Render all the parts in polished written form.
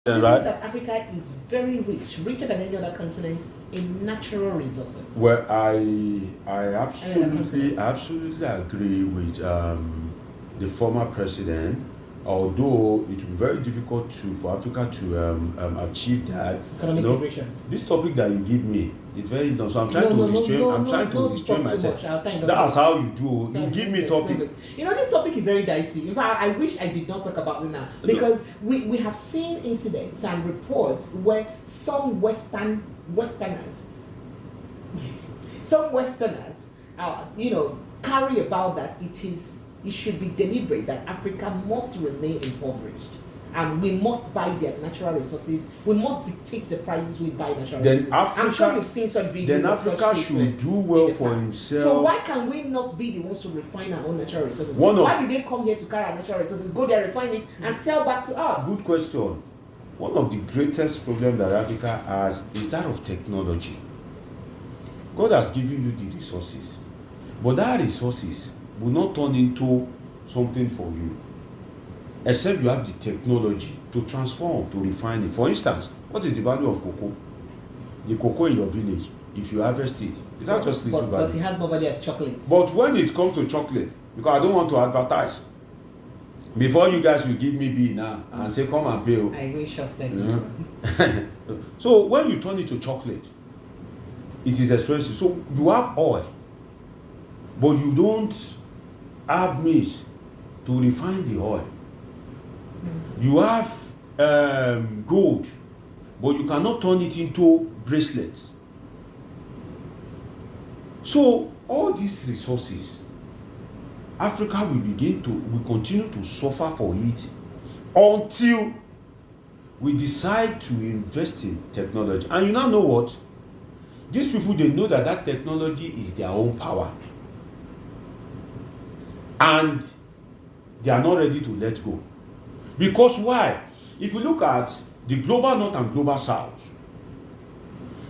Right? That Africa is very rich, richer than any other continent in natural resources. Well, I absolutely agree with the former president. Although it will be very difficult for Africa to achieve that economic integration. This topic that you give me, it's very long. So I'm trying to restrain myself. That's how you do. You give me topic. This topic is very dicey. In fact, I wish I did not talk about it now because we have seen incidents and reports where some Westerners, carry about that it should be deliberate that Africa must remain impoverished. And we must buy their natural resources. We must dictate the prices we buy natural resources. I'm sure you've seen such videos. Then Africa should do well for himself. So why can we not be the ones to refine our own natural resources? Why do they come here to carry our natural resources, go there, refine it, and sell back to us? Good question. One of the greatest problems that Africa has is that of technology. God has given you the resources, but that resources will not turn into something for you except you have the technology to transform, to refine it. For instance, what is the value of cocoa? The cocoa in your village, if you harvest it, it's not just little value. But it has more value as chocolates. But when it comes to chocolate, because I don't want to advertise, before you guys will give me B now and say come and pay. I wish I said So when you turn it to chocolate, it is expensive. So you have oil, but you don't have means to refine the oil. You have gold, but you cannot turn it into bracelets. So all these resources, Africa will continue to suffer for it until we decide to invest in technology. And you now know what? These people, they know that technology is their own power. And they are not ready to let go. Because why? If you look at the global north and global south,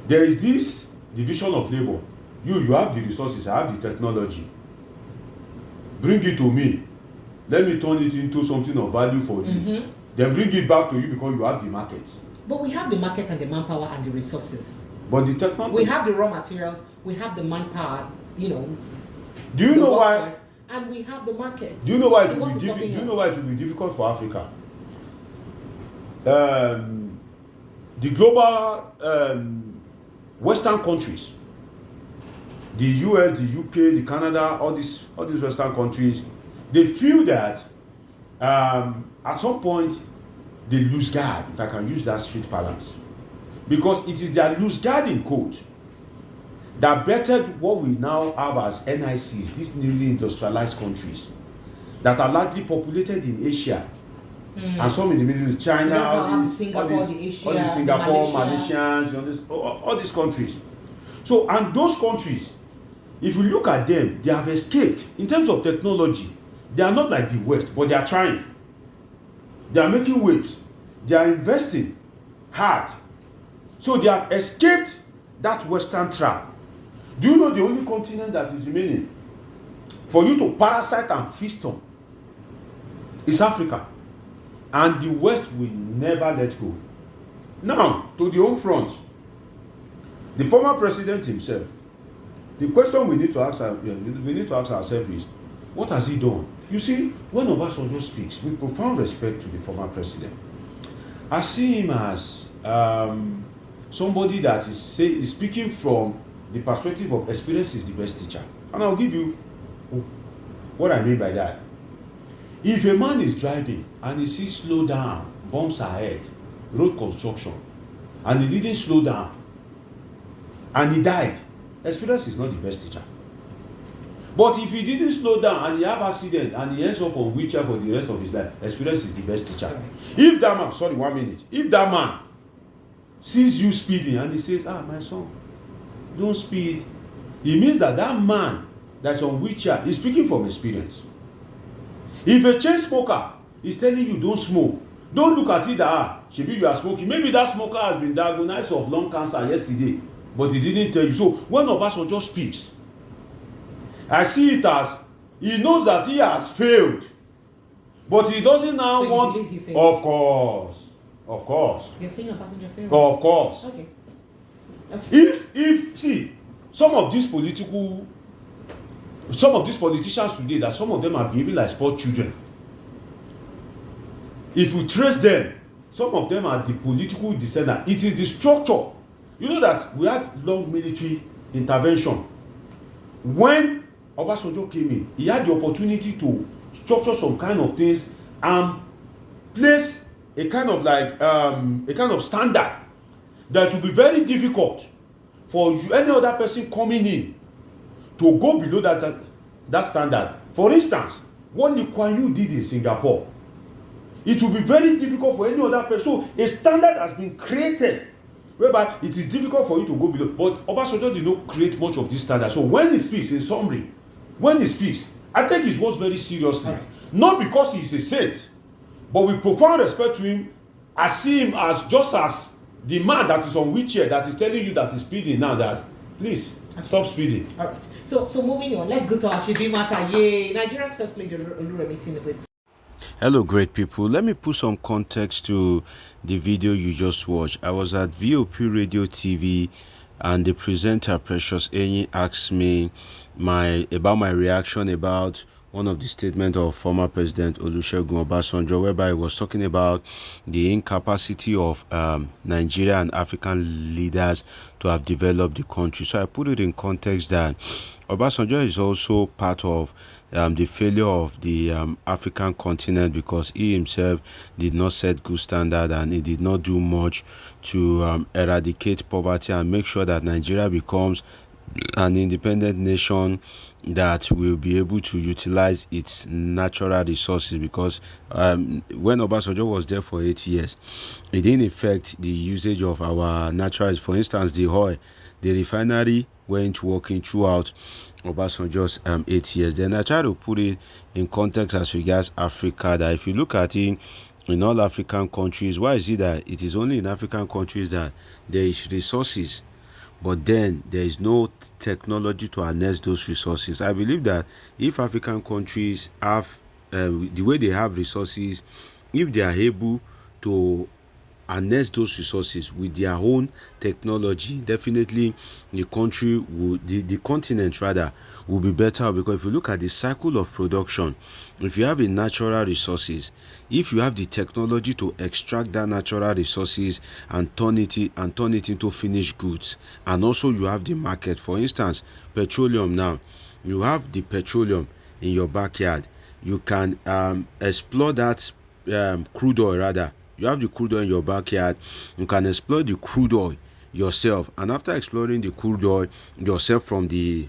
there is this division of labor. You have the resources, I have the technology. Bring it to me. Let me turn it into something of value for you. Mm-hmm. Then bring it back to you because you have the market. But we have the market and the manpower and the resources. But the technology... We have the raw materials, we have the manpower, Do you know why... And we have the market. Do you know why it will be difficult for Africa? The global Western countries, the US, the UK, the Canada, all these Western countries, they feel that at some point they lose guard, if I can use that street balance, because it is their lose guarding code that bettered what we now have as NICs, these newly industrialized countries that are largely populated in Asia and some in the Middle East, China, all these Singapore, Malaysians, all these countries. So, and those countries, if you look at them, they have escaped in terms of technology. They are not like the West, but they are trying. They are making waves. They are investing hard. So they have escaped that Western trap. Do you know the only continent that is remaining for you to parasite and feast on is Africa? And the West will never let go. Now, to the home front, the former president himself, the question we need to ask ourselves is, what has he done? You see, when Obasanjo speaks with profound respect to the former president, I see him as somebody that is speaking from the perspective of experience is the best teacher. And I'll give you what I mean by that. If a man is driving and he sees slow down, bumps ahead, road construction, and he didn't slow down, and he died, experience is not the best teacher. But if he didn't slow down and he have accident and he ends up on wheelchair for the rest of his life, experience is the best teacher. If that man, if that man sees you speeding and he says, my son, don't speed, it means that man that's on wheelchair is speaking from experience. If a chain smoker is telling you don't smoke, don't look at it that maybe you are smoking. Maybe that smoker has been diagnosed of lung cancer yesterday, but he didn't tell you. So when Obasanjo speaks, I see it as he knows that he has failed, but he doesn't now want. Of Of course. You're saying a passenger fare? Of course. Okay. If see, some of these politicians today, that some of them are behaving like sport children. If you trace them, some of them are the political descendants. It is the structure. You know that we had long military intervention. When Obasanjo came in, he had the opportunity to structure some kind of things and place a kind of standard that will be very difficult for you, any other person coming in, to go below that standard. For instance, what Lee Kuan Yew did in Singapore, it will be very difficult for any other person. So a standard has been created whereby it is difficult for you to go below. But Obasanjo did not create much of this standard. So when he speaks, in summary, when he speaks, I take his words very seriously. Right. Not because he is a saint, but with profound respect to him. I see him as just as the man that is on wheelchair that is telling you that he's speeding now, that please stop speeding. All right. So moving on, let's go to our Shibi matter. Yay! Nigeria's first lady Oluremi Tinubu. Hello, great people. Let me put some context to the video you just watched. I was at VOP Radio TV, and the presenter Precious Enyi asked me about my reaction about one of the statements of former President Olusegun Obasanjo, whereby he was talking about the incapacity of Nigeria and African leaders to have developed the country. So I put it in context that Obasanjo is also part of the failure of the African continent, because he himself did not set good standard and he did not do much to eradicate poverty and make sure that Nigeria becomes an independent nation that will be able to utilize its natural resources. Because when Obasanjo was there for 8 years, it didn't affect the usage of our natural. For instance, the oil, the refinery went working throughout Obasanjo's 8 years. Then I try to put it in context as regards Africa, that if you look at it in all African countries, why is it that it is only in African countries that there is resources, but then there is no technology to harness those resources? I believe that if African countries have the way they have resources, if they are able to harness those resources with their own technology, definitely the country will, the continent rather, will be better. Because if you look at the cycle of production, if you have a natural resources, if you have the technology to extract that natural resources and turn it into finished goods, and also you have the market. For instance, petroleum. Now you have the petroleum in your backyard, you can explore that crude oil rather. You have the crude oil in your backyard, you can explore the crude oil yourself, and after exploring the crude oil yourself from the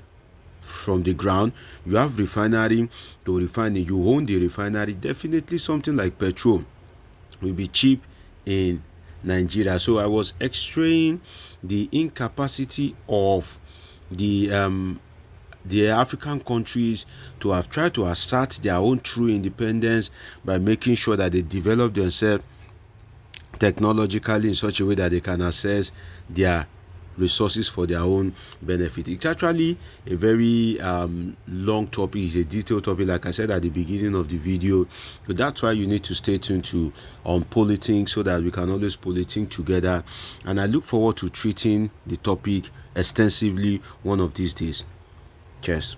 ground, you have refinery to refine it. You own the refinery. Definitely something like petrol will be cheap in Nigeria. So I was extraying the incapacity of the African countries to have tried to assert their own true independence by making sure that they develop themselves technologically in such a way that they can access their resources for their own benefit. It's actually a very long topic. It's a detailed topic, like I said at the beginning of the video. So that's why you need to stay tuned to Politics, so that we can always politic together. And I look forward to treating the topic extensively one of these days. Cheers.